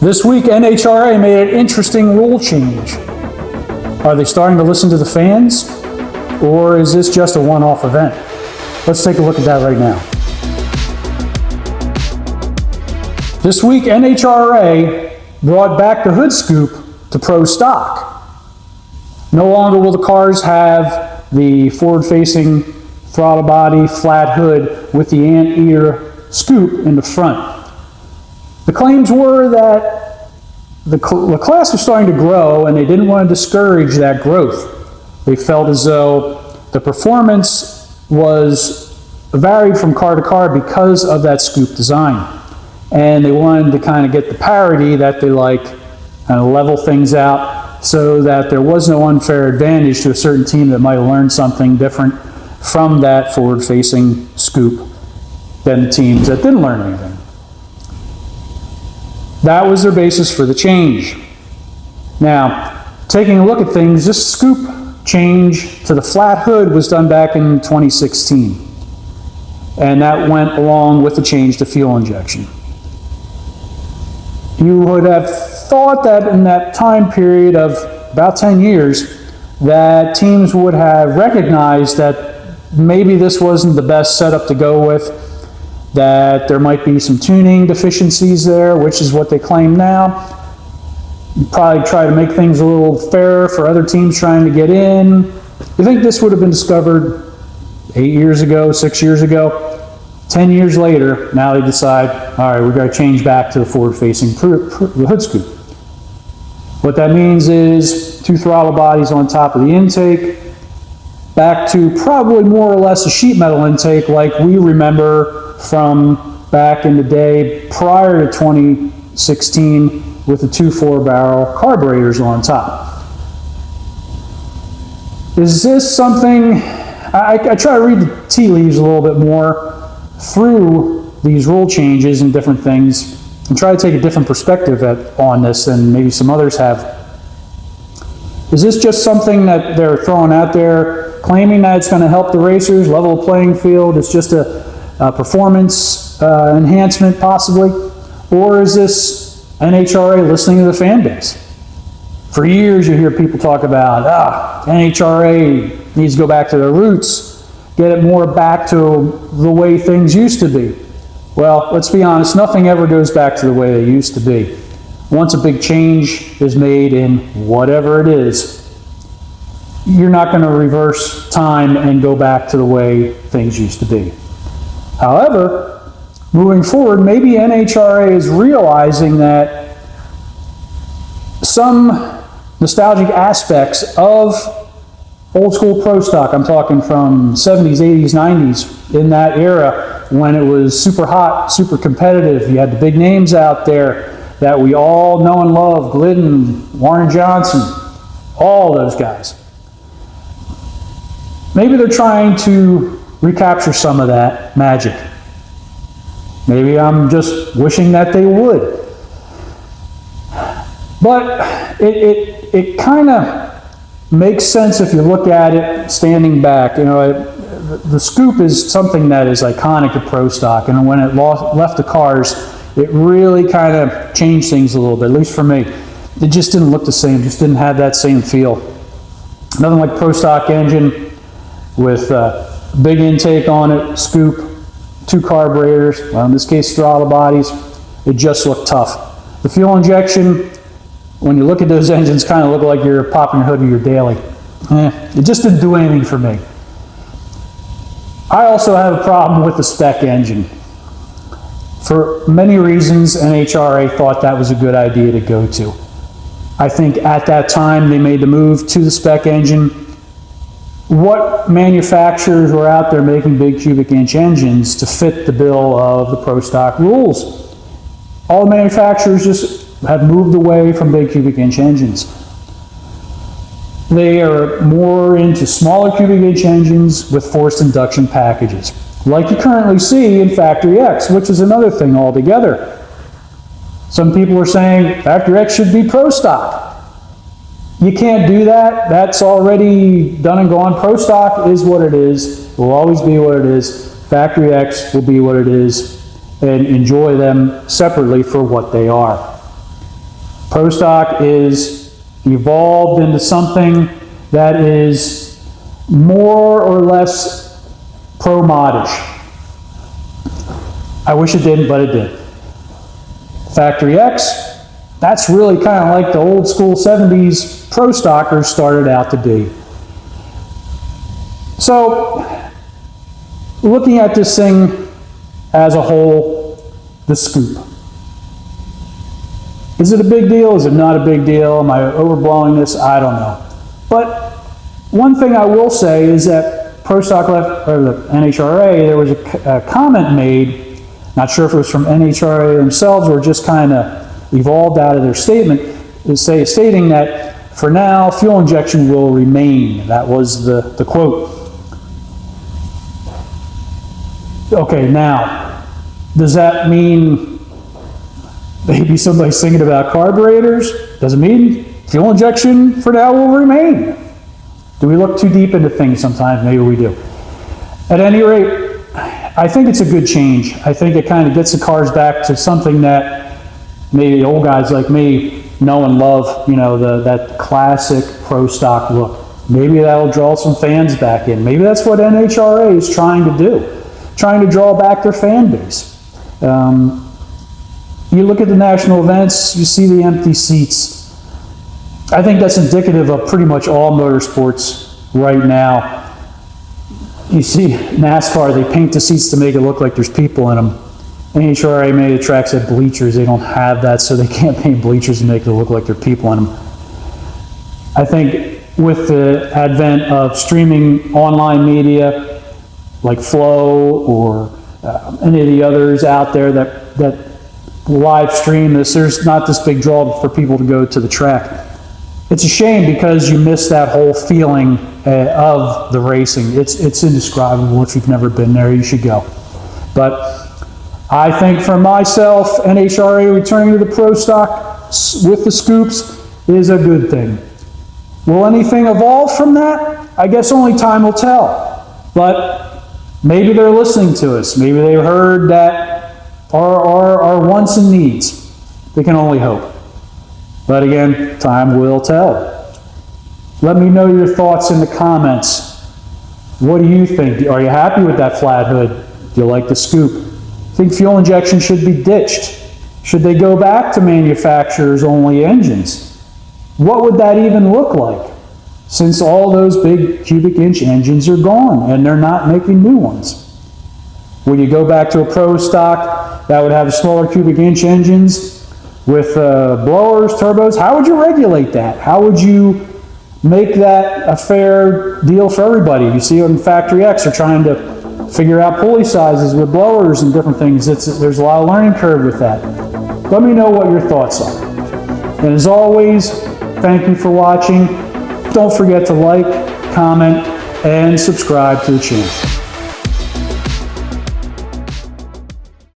This week, NHRA made an interesting rule change. Are they starting to listen to the fans, or is this just a one-off event? Let's take a look at that right now. This week, NHRA brought back the hood scoop to Pro Stock. No longer will the cars have the forward-facing throttle body, flat hood with the anteater scoop in the front. The claims were that the class was starting to grow and they didn't want to discourage that growth. They felt as though the performance was varied from car to car because of that scoop design. And they wanted to kind of get the parity that they like, kind of level things out so that there was no unfair advantage to a certain team that might have learned something different from that forward-facing scoop than the teams that didn't learn anything. That was their basis for the change. Now, taking a look at things, this scoop change to the flat hood was done back in 2016. And that went along with the change to fuel injection. You would have thought that in that time period of about 10 years, that teams would have recognized that maybe this wasn't the best setup to go with, that there might be some tuning deficiencies there, which is what they claim now. You probably try to make things a little fairer for other teams trying to get in. You think this would have been discovered 8 years ago, 6 years ago? 10 years later, now they decide, all right, we've got to change back to the forward-facing hood scoop. What that means is 2 throttle bodies on top of the intake, back to probably more or less a sheet metal intake like we remember from back in the day prior to 2016 with the 2 4-barrel carburetors on top. Is this something, I try to read the tea leaves a little bit more through these rule changes and different things and try to take a different perspective on this than maybe some others have. Is this just something that they're throwing out there claiming that it's going to help the racers, level the playing field, it's just a performance enhancement possibly? Or is this NHRA listening to the fan base? For years you hear people talk about, NHRA needs to go back to their roots, get it more back to the way things used to be. Well, let's be honest, nothing ever goes back to the way they used to be. Once a big change is made in whatever it is, you're not going to reverse time and go back to the way things used to be. However, moving forward, maybe NHRA is realizing that some nostalgic aspects of old school Pro Stock, I'm talking from 70s, 80s, 90s, in that era when it was super hot, super competitive, you had the big names out there that we all know and love, Glidden, Warren Johnson, all those guys. Maybe they're trying to recapture some of that magic. Maybe I'm just wishing that they would. But it kind of makes sense if you look at it standing back. You know, the scoop is something that is iconic to Pro Stock, and when it left the cars, it really kind of changed things a little bit, at least for me. It just didn't look the same, just didn't have that same feel. Nothing like Pro Stock engine with big intake on it, scoop, 2 carburetors, well in this case throttle bodies. It just looked tough. The fuel injection, when you look at those engines, kind of look like you're popping your hood of your daily. It just didn't do anything for me. I also have a problem with the Spec Engine. For many reasons, NHRA thought that was a good idea to go to. I think at that time they made the move to the Spec Engine. What manufacturers were out there making big cubic inch engines to fit the bill of the Pro Stock rules? All the manufacturers just have moved away from big cubic inch engines. They are more into smaller cubic inch engines with forced induction packages, like you currently see in Factory X, which is another thing altogether. Some people are saying Factory X should be Pro Stock. You can't do that. That's already done and gone. Pro Stock is what it is. Will always be what it is. Factory X will be what it is. And enjoy them separately for what they are. Pro Stock is evolved into something that is more or less pro-modish. I wish it didn't, but it did. Factory X, that's really kind of like the old school 70s Pro Stockers started out to be. So, looking at this thing as a whole, the scoop. Is it a big deal? Is it not a big deal? Am I overblowing this? I don't know. But one thing I will say is that Pro Stock left, or the NHRA, there was a comment made, not sure if it was from NHRA themselves or just kind of evolved out of their statement, stating that for now, fuel injection will remain. That was the quote. Okay, now, does that mean maybe somebody's thinking about carburetors? Does it mean fuel injection for now will remain? Do we look too deep into things sometimes? Maybe we do. At any rate, I think it's a good change. I think it kind of gets the cars back to something that maybe old guys like me know and love, you know, that classic Pro Stock look. Maybe that'll draw some fans back in. Maybe that's what NHRA is trying to do. Trying to draw back their fan base. You look at the national events, you see the empty seats. I think that's indicative of pretty much all motorsports right now. You see NASCAR, they paint the seats to make it look like there's people in them. NHRA made the tracks have bleachers. They don't have that, so they can't paint bleachers and make it look like there are people in them. I think with the advent of streaming online media, like Flow or any of the others out there that live stream this, there's not this big draw for people to go to the track. It's a shame because you miss that whole feeling of the racing. It's indescribable. If you've never been there, you should go. But I think for myself, NHRA returning to the Pro Stock with the scoops is a good thing. Will anything evolve from that? I guess only time will tell. But maybe they're listening to us. Maybe they heard that our wants and needs. They can only hope. But again, time will tell. Let me know your thoughts in the comments. What do you think? Are you happy with that flat hood? Do you like the scoop? Think fuel injection should be ditched? Should they go back to manufacturers only engines? What would that even look like? Since all those big cubic inch engines are gone and they're not making new ones. Would you go back to a Pro Stock that would have smaller cubic inch engines with blowers, turbos? How would you regulate that? How would you make that a fair deal for everybody? You see on Factory X, they're trying to figure out pulley sizes with blowers and different things. There's a lot of learning curve with that. Let me know what your thoughts are. And as always, thank you for watching. Don't forget to like, comment, and subscribe to the channel.